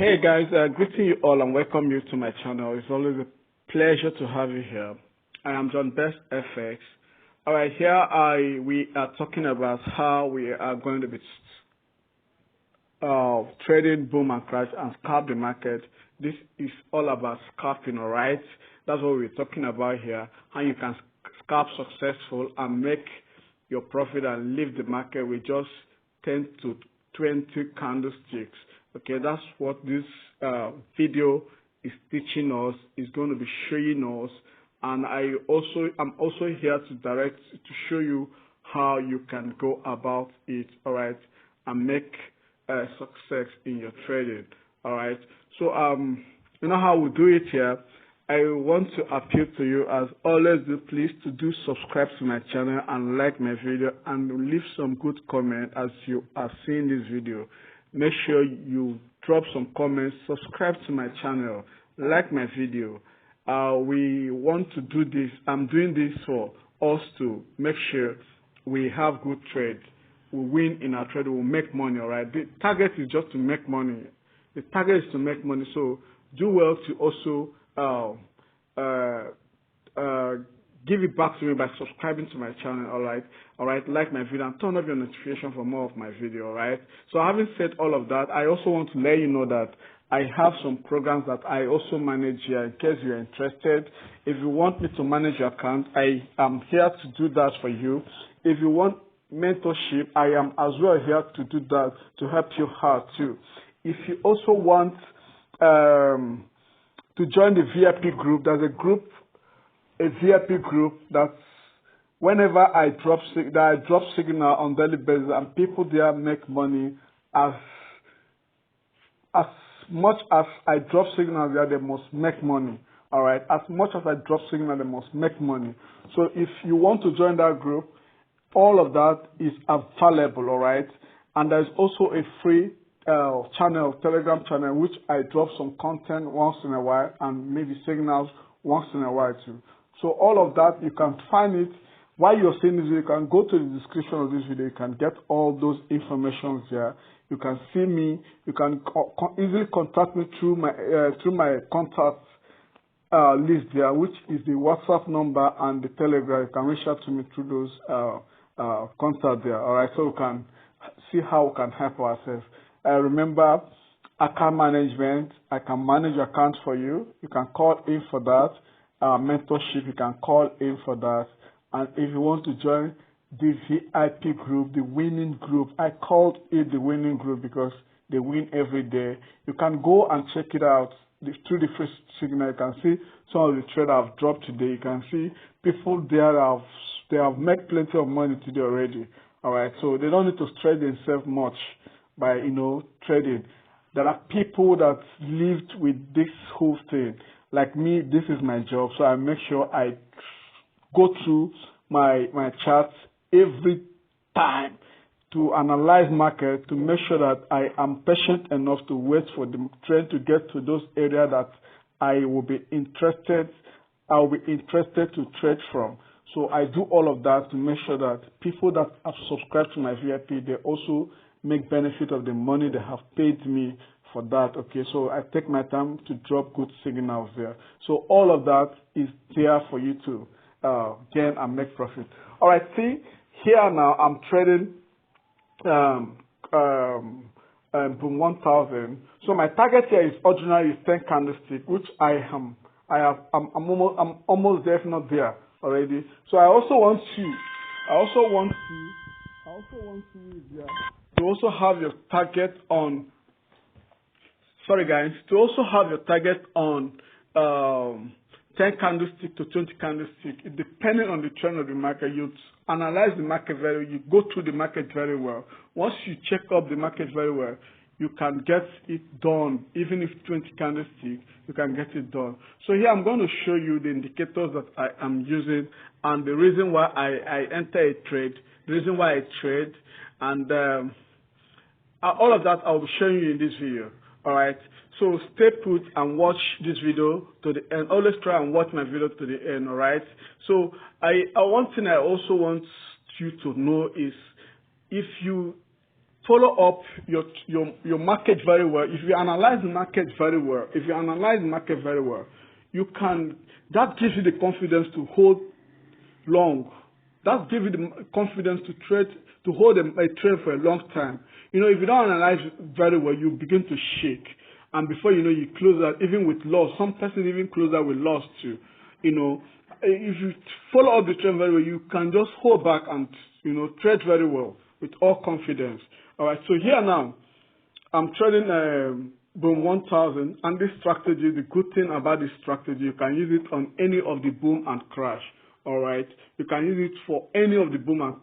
Hey guys, greeting you all and welcome you to my channel. It's always a pleasure to have you here. I am John Best FX. Alright, here we are talking about how we are going to be trading boom and crash and scalp the market. This is all about scalping, alright? That's what we're talking about here. How you can scalp successful and make your profit and leave the market with just 10 to 20 candlesticks. Okay, that's what this video is teaching us, is going to be showing us, and I'm also here to show you how you can go about it, all right, and make success in your trading, all right. So you know how we do it here. I want to appeal to you, as always, please to do subscribe to my channel and like my video and leave some good comment as you are seeing this video. Make sure you drop some comments, subscribe to my channel, like my video. We want to do this. I'm doing this for us to make sure we have good trade. We win in our trade, we'll make money, all right? The target is just to make money. The target is to make money. So do well to also give it back to me by subscribing to my channel, alright, like my video and turn on your notification for more of my video, alright. So having said all of that, I also want to let you know that I have some programs that I also manage here in case you're interested. If you want me to manage your account, I am here to do that for you. If you want mentorship, I am as well here to do that, to help you out too. If you also want to join the VIP group, there's a VIP group that whenever I drop signal on daily basis, and people there make money as much as I drop signal there, they must make money. All right, as much as I drop signal, they must make money. So if you want to join that group, all of that is available. All right, and there's also a free Telegram channel, which I drop some content once in a while and maybe signals once in a while too. So all of that, you can find it while you're seeing this video. You can go to the description of this video. You can get all those informations there. You can see me. You can easily contact me through my contact list there, which is the WhatsApp number and the Telegram. You can reach out to me through those contacts there. All right, so you can see how we can help ourselves. Remember, account management. I can manage your account for you. You can call in for that. Mentorship, you can call in for that. And if you want to join the VIP group, the winning group, I called it the winning group because they win every day. You can go and check it out through the free signal. You can see some of the trade I've dropped today. You can see people there they have made plenty of money today already. All right, so they don't need to stress themselves much by trading. There are people that lived with this whole thing. Like me, this is my job, so I make sure I go through my charts every time to analyze market, to make sure that I am patient enough to wait for the trend to get to those areas that I'll be interested to trade from. So I do all of that to make sure that people that have subscribed to my VIP, they also make benefit of the money they have paid me for that. Okay, so I take my time to drop good signals there. So all of that is there for you to gain and make profit. All right, see here now I'm trading boom 1000. So my target here is ordinary 10 candlestick, which I'm almost there, if not there already. So I also want you there to also have your target on. Sorry guys, to also have your target on 10 candlestick to 20 candlestick, depending on the trend of the market. You analyze the market very well, you go through the market very well. Once you check up the market very well, you can get it done. Even if 20 candlestick, you can get it done. So here I'm going to show you the indicators that I am using and the reason why I enter a trade, the reason why I trade, and all of that I'll be showing you in this video. All right, so stay put and watch this video to the end. Always try and watch my video to the end. All right, so one thing I also want you to know is, if you follow up your market very well. If you analyze the market very well, you can, that gives you the confidence to hold long. That gives you the confidence to trade, to hold a trade for a long time. You know, if you don't analyze very well, you begin to shake. And before you know, you close out, even with loss. Some person even close out with loss too. You know, if you follow up the trend very well, you can just hold back and, you know, trade very well with all confidence. All right, so here now, I'm trading boom 1000, and this strategy, the good thing about this strategy, you can use it on any of the boom and crash. All right, you can use it for any of the boom and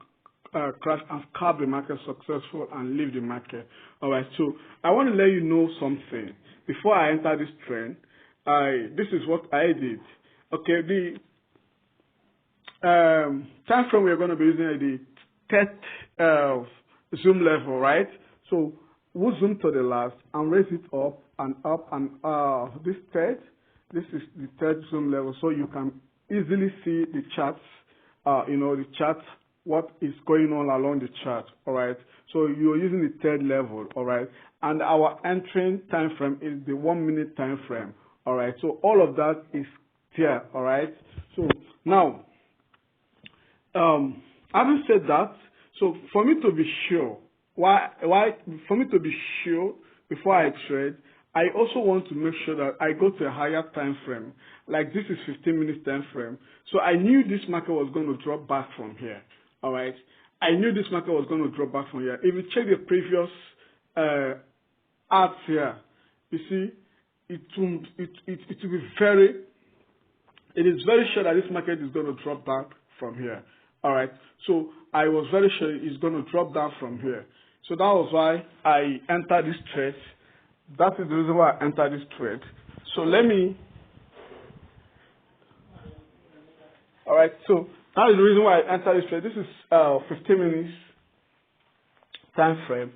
crash and scalp the market successful and leave the market. All right, so I want to let you know something before I enter this trend. This is what I did. Okay, the time frame we're going to be using is the third zoom level, right? So we'll zoom to the last and raise it up and this is the third zoom level, so you can easily see the charts, you know, the chart, what is going on along the chart. All right, so you're using the third level. All right, and our entering time frame is the 1 minute time frame. All right, so all of that is here. All right, so now having said that, so for me to be sure, for me to be sure before I trade, I also want to make sure that I go to a higher time frame. Like this is 15 minutes time frame. So I knew this market was going to drop back from here. All right, I knew this market was going to drop back from here. If you check the previous ads here, you see it will be it is very sure that this market is going to drop back from here. All right, so I was very sure it's going to drop down from here. So that was why I entered this trade. That is the reason why I entered this trade. So let me. All right, so that is the reason why I entered this trade. This is 15 minutes time frame.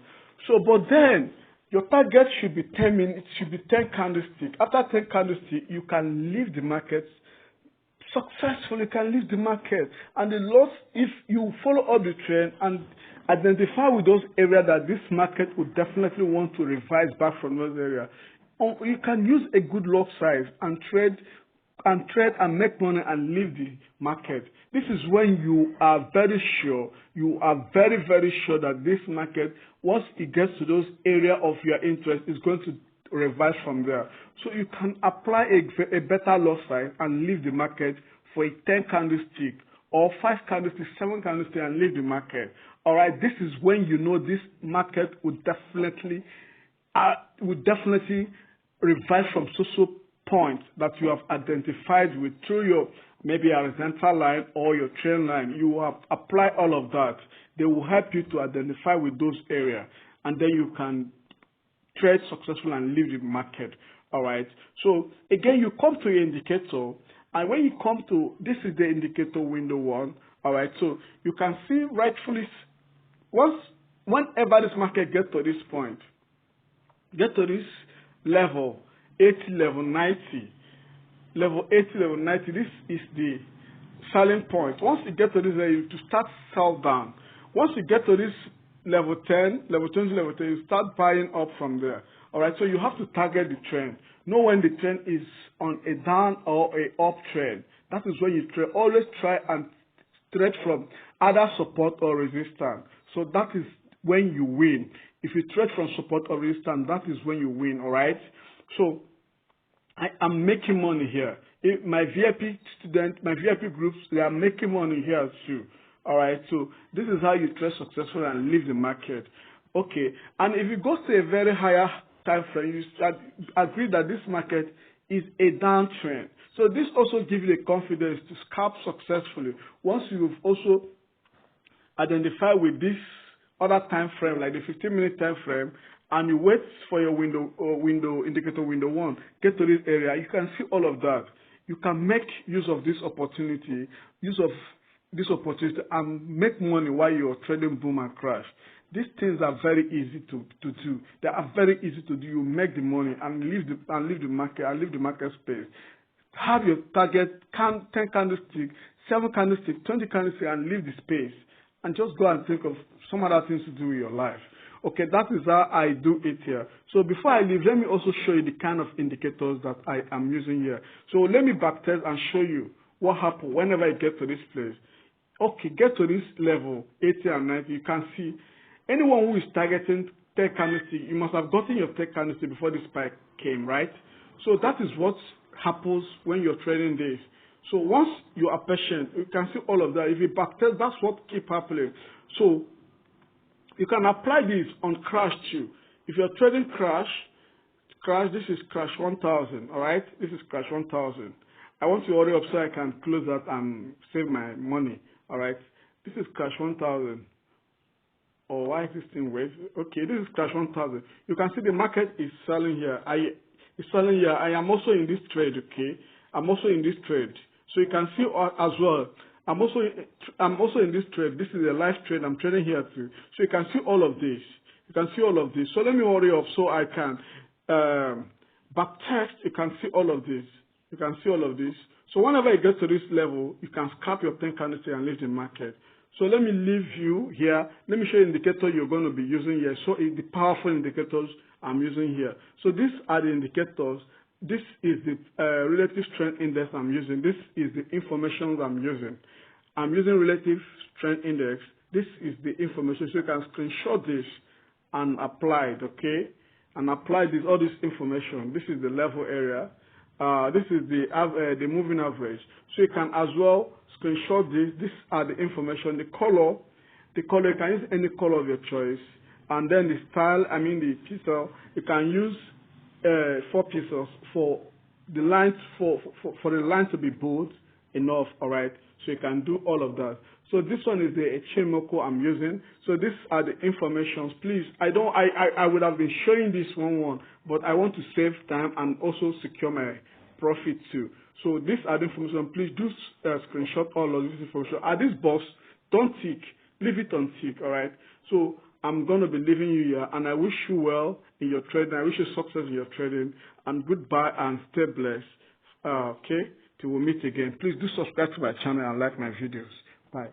So, but then your target should be 10 minutes, should be 10 candlestick. After 10 candlestick, you can leave the market successfully, can leave the market. And the loss, if you follow up the trend and identify with those areas that this market would definitely want to revise back from those areas, you can use a good lot size and trade and make money and leave the market. This is when you are very sure, you are very, very sure that this market, once it gets to those areas of your interest, is going to revise from there. So you can apply a better loss size and leave the market for a 10 candlestick or 5 candlesticks, 7 candlesticks and leave the market. All right, this is when you know this market would definitely revise from social points that you have identified with through your maybe horizontal line or your trend line. You have applied all of that. They will help you to identify with those areas, and then you can trade successfully and leave the market. All right, so again, you come to your indicator, and when you come to, this is the indicator window one. All right, so you can see rightfully, whenever this market gets to this point, get to this level 80, level 90, level 80, level 90, this is the selling point. Once you get to this area, you start sell down. Once you get to this level 10, level 20, level 10, you start buying up from there. All right, so you have to target the trend. Know when the trend is on a down or a up trend. That is when you trade. Always try and trade from either support or resistance. So that is when you win. If you trade from support or resistance, that is when you win. All right. So I am making money here. My VIP students, my VIP groups, they are making money here too. All right. So this is how you trade successfully and leave the market. Okay. And if you go to a very higher time frame, you agree that this market is a downtrend. So this also gives you the confidence to scalp successfully. Once you've also identified with this other time frame, like the 15-minute time frame, and you wait for your indicator window one, get to this area, you can see all of that. You can make use of this opportunity, and make money while you're trading boom and crash. These things are very easy to do. They are very easy to do. You make the money and leave the market space. Have your target 10 candlesticks, 7 candlesticks, 20 candlesticks, and leave the space. And just go and think of some other things to do with your life. Okay, that is how I do it here. So before I leave, let me also show you the kind of indicators that I am using here. So let me backtest and show you what happens whenever I get to this place. Okay, get to this level, 80 and 90, you can see anyone who is targeting 10 candlestick, you must have gotten your 10 candlestick before this spike came, right? So that is what happens when you're trading this. So once you are patient, you can see all of that. If you backtest, that's what keep happening. So you can apply this on crash too. If you're trading crash, this is crash 1000, all right? This is crash 1000. I want to hurry up so I can close that and save my money, all right? This is crash 1000. Or why is this thing wait? Okay, this is crash 1000. You can see the market is selling here. It's selling here. I am also in this trade, okay? I'm also in this trade. So you can see as well. I'm also in this trade. This is a live trade. I'm trading here too. So you can see all of this. You can see all of this. So let me hurry up so I can backtest. You can see all of this. You can see all of this. So whenever you get to this level, you can scalp your 10 candlestick and leave the market. So let me leave you here. Let me show you the indicator you're going to be using here. So the powerful indicators I'm using here. So these are the indicators. This is the relative strength index I'm using. This is the information I'm using. I'm using relative strength index. This is the information. So you can screenshot this and apply it, okay? And apply this, all this information. This is the level area. This is the moving average. So you can as well screenshot this. These are the information. The color, you can use any color of your choice. And then the style, the pixel, you can use 4 pixels for the lines for the line to be bold enough, all right? So you can do all of that. So this one is the Echemoko I'm using. So these are the informations. Please, I would have been showing this one, but I want to save time and also secure my profit too. So these are the information. Please do screenshot all of this information. At this box, don't tick. Leave it on tick, all right? So I'm going to be leaving you here, and I wish you well in your trading. I wish you success in your trading, and goodbye and stay blessed. Okay? Till we meet again. Please do subscribe to my channel and like my videos. Bye.